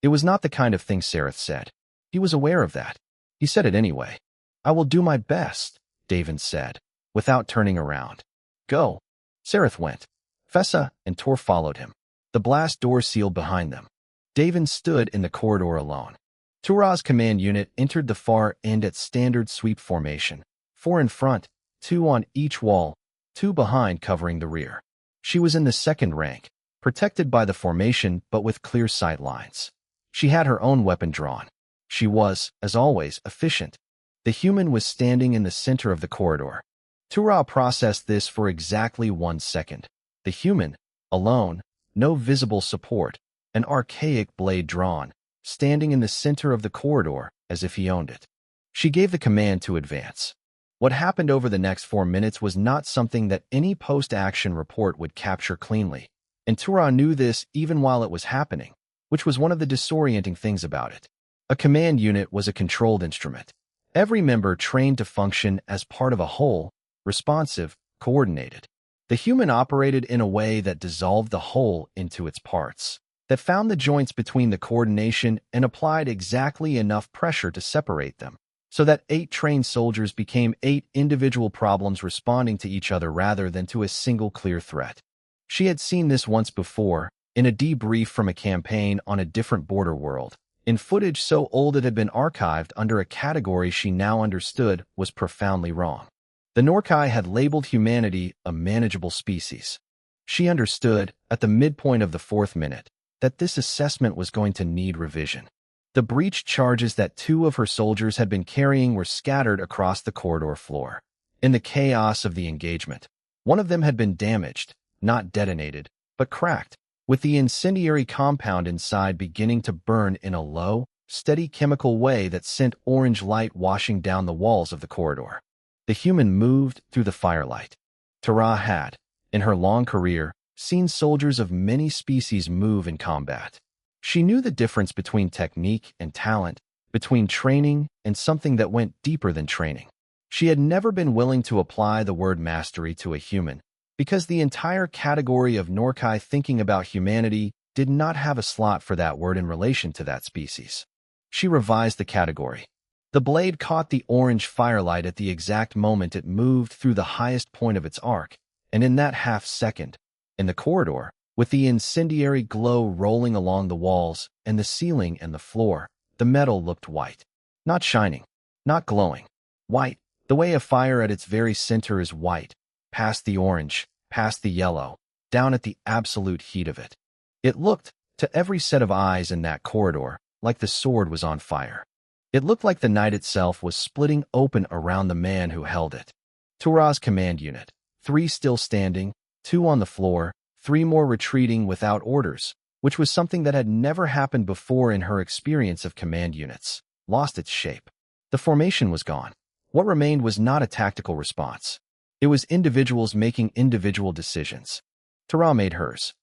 It was not the kind of thing Sareth said. He was aware of that. He said it anyway. I will do my best, Davin said, without turning around. Go. Sareth went. Fessa and Tor followed him. The blast door sealed behind them. Davin stood in the corridor alone. Tura's command unit entered the far end at standard sweep formation, 4 in front, 2 on each wall, 2 behind covering the rear. She was in the second rank, protected by the formation but with clear sight lines. She had her own weapon drawn. She was, as always, efficient. The human was standing in the center of the corridor. Tura processed this for exactly 1 second. The human, alone, no visible support, an archaic blade drawn, standing in the center of the corridor as if he owned it. She gave the command to advance. What happened over the next 4 minutes was not something that any post-action report would capture cleanly, and Tura knew this even while it was happening, which was one of the disorienting things about it. A command unit was a controlled instrument. Every member trained to function as part of a whole, responsive, coordinated. The human operated in a way that dissolved the whole into its parts, that found the joints between the coordination and applied exactly enough pressure to separate them, so that 8 trained soldiers became 8 individual problems responding to each other rather than to a single clear threat. She had seen this once before, in a debrief from a campaign on a different border world, in footage so old it had been archived under a category she now understood was profoundly wrong. The Norkai had labeled humanity a manageable species. She understood, at the midpoint of the 4th minute, that this assessment was going to need revision. The breach charges that 2 of her soldiers had been carrying were scattered across the corridor floor. In the chaos of the engagement, one of them had been damaged, not detonated, but cracked, with the incendiary compound inside beginning to burn in a low, steady chemical way that sent orange light washing down the walls of the corridor. The human moved through the firelight. Tara had, in her long career, seen soldiers of many species move in combat. She knew the difference between technique and talent, between training and something that went deeper than training. She had never been willing to apply the word mastery to a human, because the entire category of Norkai thinking about humanity did not have a slot for that word in relation to that species. She revised the category. The blade caught the orange firelight at the exact moment it moved through the highest point of its arc, and in that half-second, in the corridor, with the incendiary glow rolling along the walls and the ceiling and the floor, the metal looked white. Not shining, not glowing. White, the way a fire at its very center is white, past the orange, past the yellow, down at the absolute heat of it. It looked, to every set of eyes in that corridor, like the sword was on fire. It looked like the night itself was splitting open around the man who held it. Tura's command unit, 3 still standing, 2 on the floor, 3 more retreating without orders, which was something that had never happened before in her experience of command units, lost its shape. The formation was gone. What remained was not a tactical response. It was individuals making individual decisions. Tura made hers.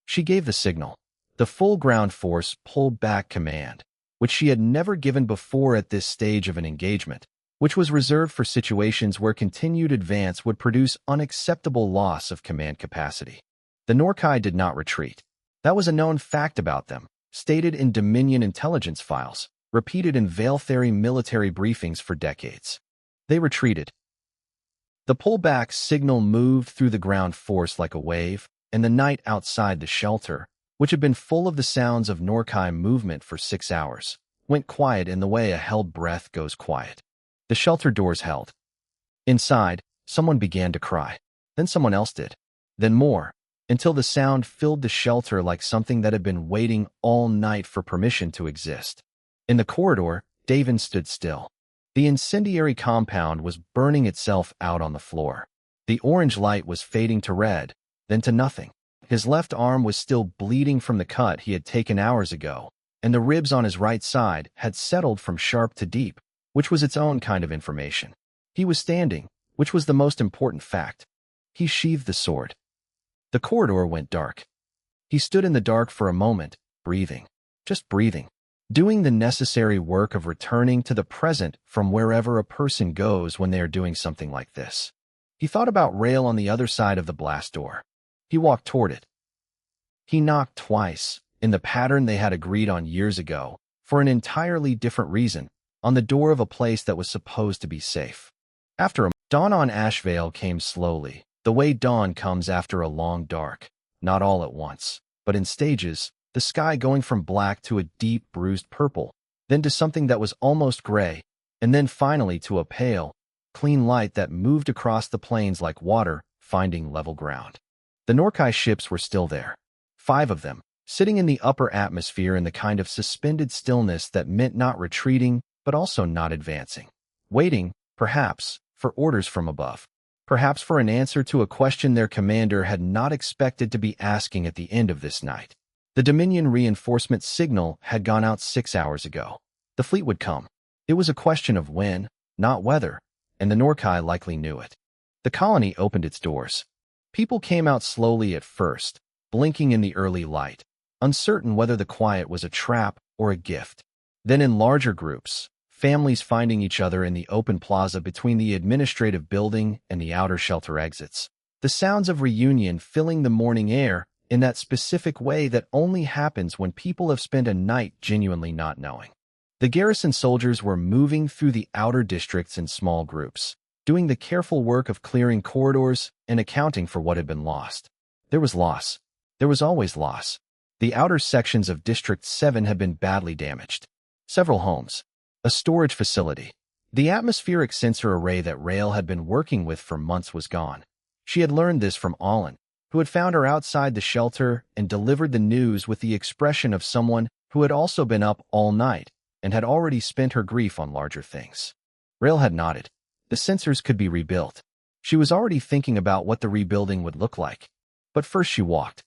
She gave the signal. The full ground force pulled back command, which she had never given before at this stage of an engagement, which was reserved for situations where continued advance would produce unacceptable loss of command capacity. The Norkai did not retreat. That was a known fact about them, stated in Dominion intelligence files, repeated in Veiltheri military briefings for decades. They retreated. The pullback signal moved through the ground force like a wave, and the night outside the shelter, which had been full of the sounds of Norkai movement for 6 hours, went quiet in the way a held breath goes quiet. The shelter doors held. Inside, someone began to cry. Then someone else did. Then more, until the sound filled the shelter like something that had been waiting all night for permission to exist. In the corridor, Davin stood still. The incendiary compound was burning itself out on the floor. The orange light was fading to red, then to nothing. His left arm was still bleeding from the cut he had taken hours ago, and the ribs on his right side had settled from sharp to deep, which was its own kind of information. He was standing, which was the most important fact. He sheathed the sword. The corridor went dark. He stood in the dark for a moment, breathing. Just breathing. Doing the necessary work of returning to the present from wherever a person goes when they are doing something like this. He thought about Rail on the other side of the blast door. He walked toward it. He knocked twice, in the pattern they had agreed on years ago, for an entirely different reason, on the door of a place that was supposed to be safe. After a dawn on Ashvale came slowly, the way dawn comes after a long dark, not all at once, but in stages, the sky going from black to a deep bruised purple, then to something that was almost gray, and then finally to a pale, clean light that moved across the plains like water, finding level ground. The Norkai ships were still there. 5 of them, sitting in the upper atmosphere in the kind of suspended stillness that meant not retreating, but also not advancing. Waiting, perhaps, for orders from above. Perhaps for an answer to a question their commander had not expected to be asking at the end of this night. The Dominion reinforcement signal had gone out 6 hours ago. The fleet would come. It was a question of when, not whether, and the Norkai likely knew it. The colony opened its doors. People came out slowly at first, blinking in the early light, uncertain whether the quiet was a trap or a gift. Then in larger groups, families finding each other in the open plaza between the administrative building and the outer shelter exits. The sounds of reunion filling the morning air in that specific way that only happens when people have spent a night genuinely not knowing. The garrison soldiers were moving through the outer districts in small groups, doing the careful work of clearing corridors and accounting for what had been lost. There was loss. There was always loss. The outer sections of District 7 had been badly damaged. Several homes. A storage facility. The atmospheric sensor array that Rail had been working with for months was gone. She had learned this from Allen, who had found her outside the shelter and delivered the news with the expression of someone who had also been up all night and had already spent her grief on larger things. Rail had nodded. The sensors could be rebuilt. She was already thinking about what the rebuilding would look like. But first she walked.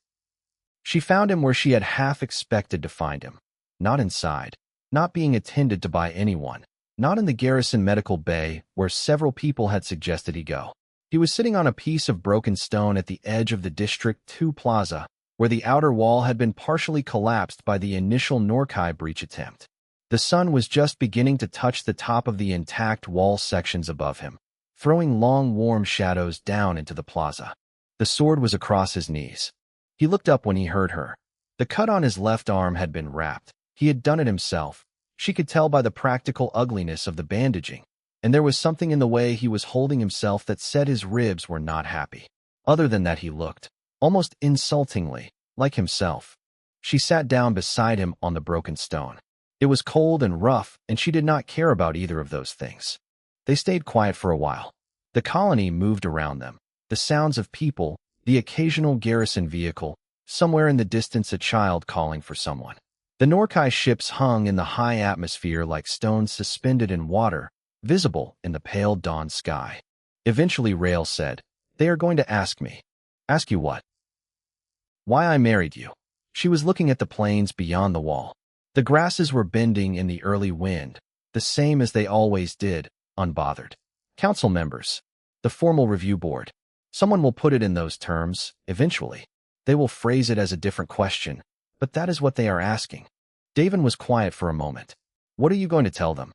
She found him where she had half expected to find him. Not inside. Not being attended to by anyone. Not in the garrison medical bay where several people had suggested he go. He was sitting on a piece of broken stone at the edge of the District 2 plaza, where the outer wall had been partially collapsed by the initial Norkai breach attempt. The sun was just beginning to touch the top of the intact wall sections above him, throwing long warm shadows down into the plaza. The sword was across his knees. He looked up when he heard her. The cut on his left arm had been wrapped. He had done it himself, She could tell by the practical ugliness of the bandaging, and there was something in the way he was holding himself that said his ribs were not happy. Other than that, he looked, almost insultingly, like himself. She sat down beside him on the broken stone. It was cold and rough, and she did not care about either of those things. They stayed quiet for a while. The colony moved around them. The sounds of people, the occasional garrison vehicle, somewhere in the distance a child calling for someone. The Norkai ships hung in the high atmosphere like stones suspended in water, visible in the pale dawn sky. Eventually Rail said, "They are going to ask me." "Ask you what?" "Why I married you." She was looking at the plains beyond the wall. The grasses were bending in the early wind, the same as they always did, unbothered. Council members. The formal review board. Someone will put it in those terms, eventually. They will phrase it as a different question, but that is what they are asking. Davin was quiet for a moment. "What are you going to tell them?"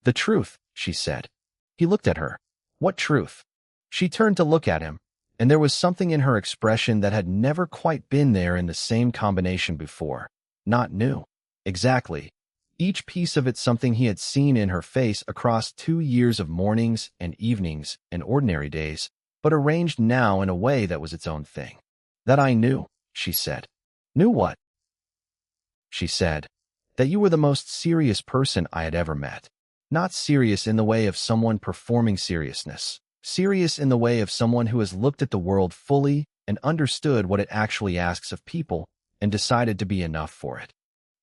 "The truth," she said. He looked at her. "What truth?" She turned to look at him, and there was something in her expression that had never quite been there in the same combination before. Not new. Exactly. Each piece of it something he had seen in her face across 2 years of mornings and evenings and ordinary days, but arranged now in a way that was its own thing. "That I knew," she said. "Knew what?" She said, "That you were the most serious person I had ever met. Not serious in the way of someone performing seriousness. Serious in the way of someone who has looked at the world fully and understood what it actually asks of people and decided to be enough for it."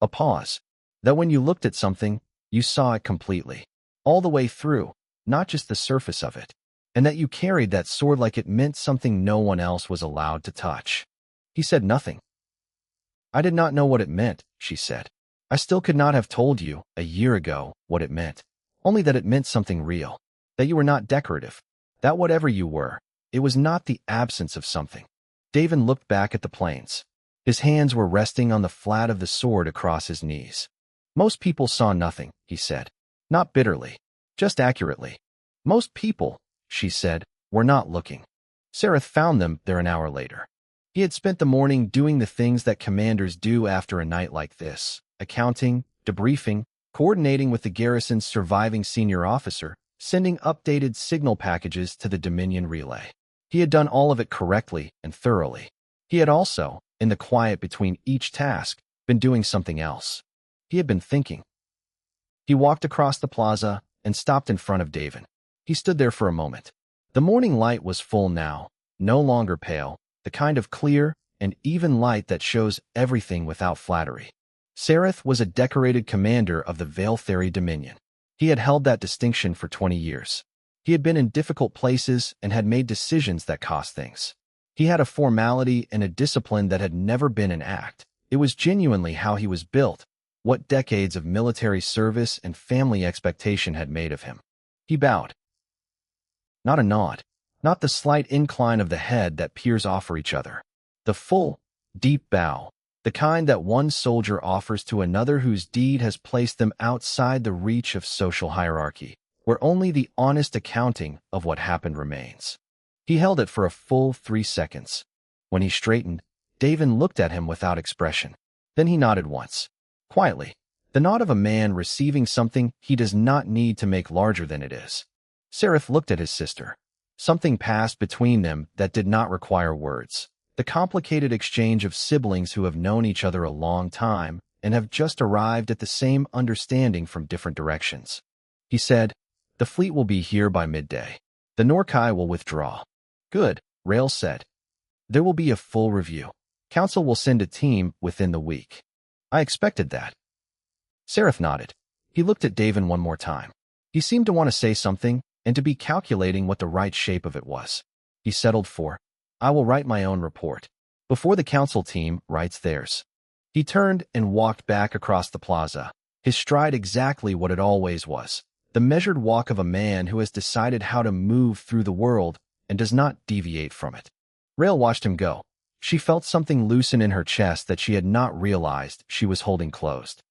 A pause. "That when you looked at something, you saw it completely. All the way through, not just the surface of it. And that you carried that sword like it meant something no one else was allowed to touch." He said nothing. "I did not know what it meant," she said. "I still could not have told you, a year ago, what it meant. Only that it meant something real. That you were not decorative. That whatever you were, it was not the absence of something." Davin looked back at the plains. His hands were resting on the flat of the sword across his knees. "Most people saw nothing," he said. Not bitterly, just accurately. "Most people," she said, "were not looking." Sareth found them there an hour later. He had spent the morning doing the things that commanders do after a night like this: accounting, debriefing, coordinating with the garrison's surviving senior officer, sending updated signal packages to the Dominion relay. He had done all of it correctly and thoroughly. He had also, in the quiet between each task, been doing something else. He had been thinking. He walked across the plaza and stopped in front of Davin. He stood there for a moment. The morning light was full now, no longer pale, the kind of clear and even light that shows everything without flattery. Sareth was a decorated commander of the Veiltheri Dominion. He had held that distinction for 20 years. He had been in difficult places and had made decisions that cost things. He had a formality and a discipline that had never been an act. It was genuinely how he was built, what decades of military service and family expectation had made of him. He bowed. Not a nod, not the slight incline of the head that peers offer each other. The full, deep bow, the kind that one soldier offers to another whose deed has placed them outside the reach of social hierarchy, where only the honest accounting of what happened remains. He held it for a full 3 seconds. When he straightened, Davin looked at him without expression. Then he nodded once. Quietly, the nod of a man receiving something he does not need to make larger than it is. Sareth looked at his sister. Something passed between them that did not require words. The complicated exchange of siblings who have known each other a long time and have just arrived at the same understanding from different directions. He said, "The fleet will be here by midday. The Norkai will withdraw." "Good," Rail said. "There will be a full review. Council will send a team within the week." "I expected that." Sareth nodded. He looked at Davin one more time. He seemed to want to say something and to be calculating what the right shape of it was. He settled for, "I will write my own report, before the council team writes theirs." He turned and walked back across the plaza, his stride exactly what it always was, the measured walk of a man who has decided how to move through the world and does not deviate from it. Rail watched him go. She felt something loosen in her chest that she had not realized she was holding closed.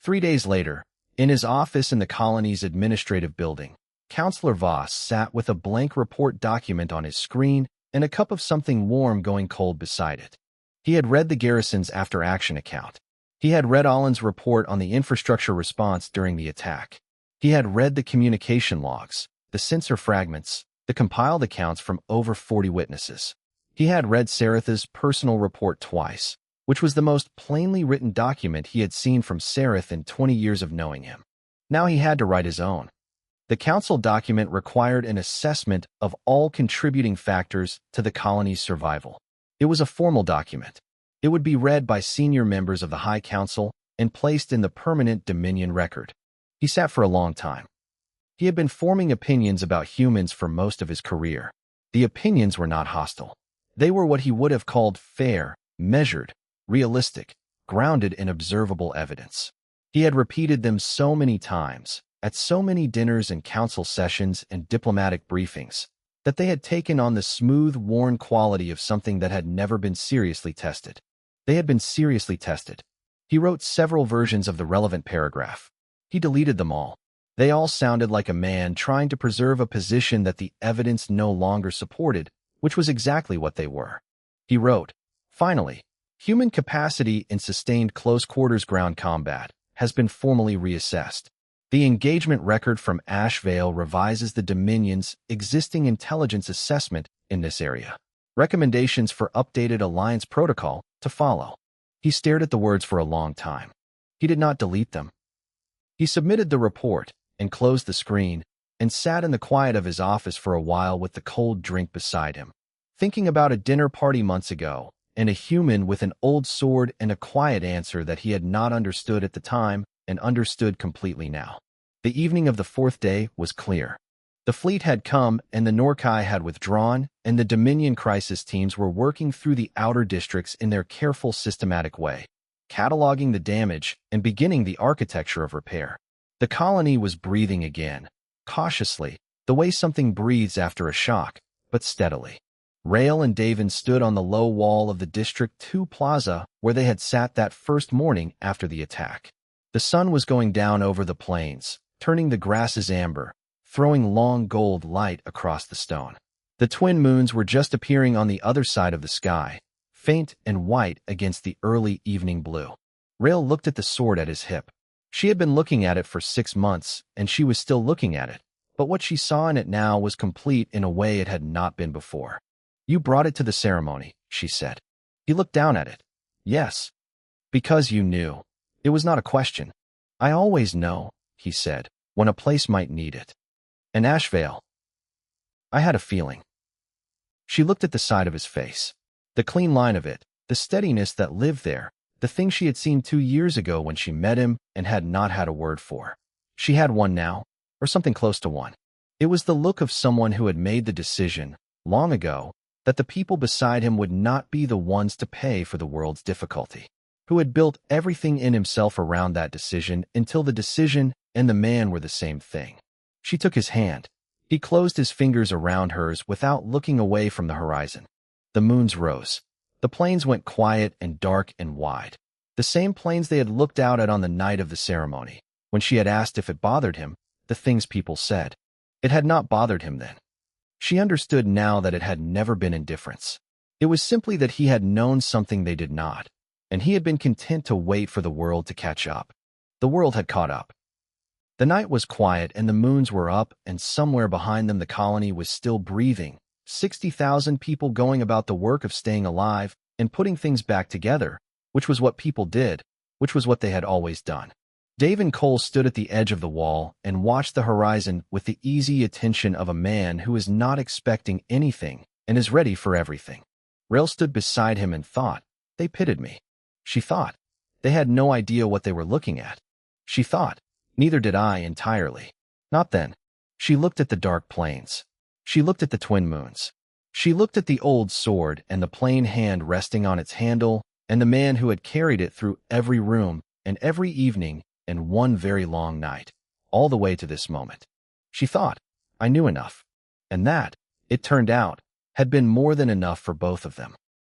3 days later, in his office in the colony's administrative building, Counselor Voss sat with a blank report document on his screen and a cup of something warm going cold beside it. He had read the garrison's after-action account. He had read Allen's report on the infrastructure response during the attack. He had read the communication logs, the sensor fragments, the compiled accounts from over 40 witnesses. He had read Saratha's personal report twice, which was the most plainly written document he had seen from Sarath in 20 years of knowing him. Now he had to write his own. The council document required an assessment of all contributing factors to the colony's survival. It was a formal document. It would be read by senior members of the High Council and placed in the permanent Dominion record. He sat for a long time. He had been forming opinions about humans for most of his career. The opinions were not hostile. They were what he would have called fair, measured, realistic, grounded in observable evidence. He had repeated them so many times, at so many dinners and council sessions and diplomatic briefings, that they had taken on the smooth, worn quality of something that had never been seriously tested. They had been seriously tested. He wrote several versions of the relevant paragraph. He deleted them all. They all sounded like a man trying to preserve a position that the evidence no longer supported, which was exactly what they were. He wrote, "Finally, human capacity in sustained close-quarters ground combat has been formally reassessed. The engagement record from Ashvale revises the Dominion's existing intelligence assessment in this area. Recommendations for updated Alliance protocol to follow." He stared at the words for a long time. He did not delete them. He submitted the report and closed the screen and sat in the quiet of his office for a while with the cold drink beside him, thinking about a dinner party months ago and a human with an old sword and a quiet answer that he had not understood at the time and understood completely now. The evening of the fourth day was clear. The fleet had come and the Norkai had withdrawn, and the Dominion crisis teams were working through the outer districts in their careful, systematic way, cataloging the damage and beginning the architecture of repair. The colony was breathing again, cautiously, the way something breathes after a shock, but steadily. Rael and Davin stood on the low wall of the District 2 plaza where they had sat that first morning after the attack. The sun was going down over the plains, turning the grasses amber, throwing long gold light across the stone. The twin moons were just appearing on the other side of the sky, faint and white against the early evening blue. Rael looked at the sword at his hip. She had been looking at it for 6 months, and she was still looking at it, but what she saw in it now was complete in a way it had not been before. "You brought it to the ceremony," she said. He looked down at it. "Yes. Because you knew. It was not a question." "I always know," he said, "when a place might need it. And Ashvale. I had a feeling." She looked at the side of his face. The clean line of it, the steadiness that lived there, the thing she had seen 2 years ago when she met him and had not had a word for. She had one now, or something close to one. It was the look of someone who had made the decision, long ago, that the people beside him would not be the ones to pay for the world's difficulty, who had built everything in himself around that decision until the decision and the man were the same thing. She took his hand. He closed his fingers around hers without looking away from the horizon. The moons rose. The plains went quiet and dark and wide. The same plains they had looked out at on the night of the ceremony, when she had asked if it bothered him, the things people said. It had not bothered him then. She understood now that it had never been indifference. It was simply that he had known something they did not, and he had been content to wait for the world to catch up. The world had caught up. The night was quiet and the moons were up, and somewhere behind them the colony was still breathing, 60,000 people going about the work of staying alive and putting things back together, which was what people did, which was what they had always done. Dave and Cole stood at the edge of the wall and watched the horizon with the easy attention of a man who is not expecting anything and is ready for everything. Rael stood beside him and thought, "They pitied me." She thought, "They had no idea what they were looking at." She thought, "Neither did I entirely. Not then." She looked at the dark plains. She looked at the twin moons. She looked at the old sword and the plain hand resting on its handle and the man who had carried it through every room and every evening and one very long night, all the way to this moment. She thought, "I knew enough." And that, it turned out, had been more than enough for both of them.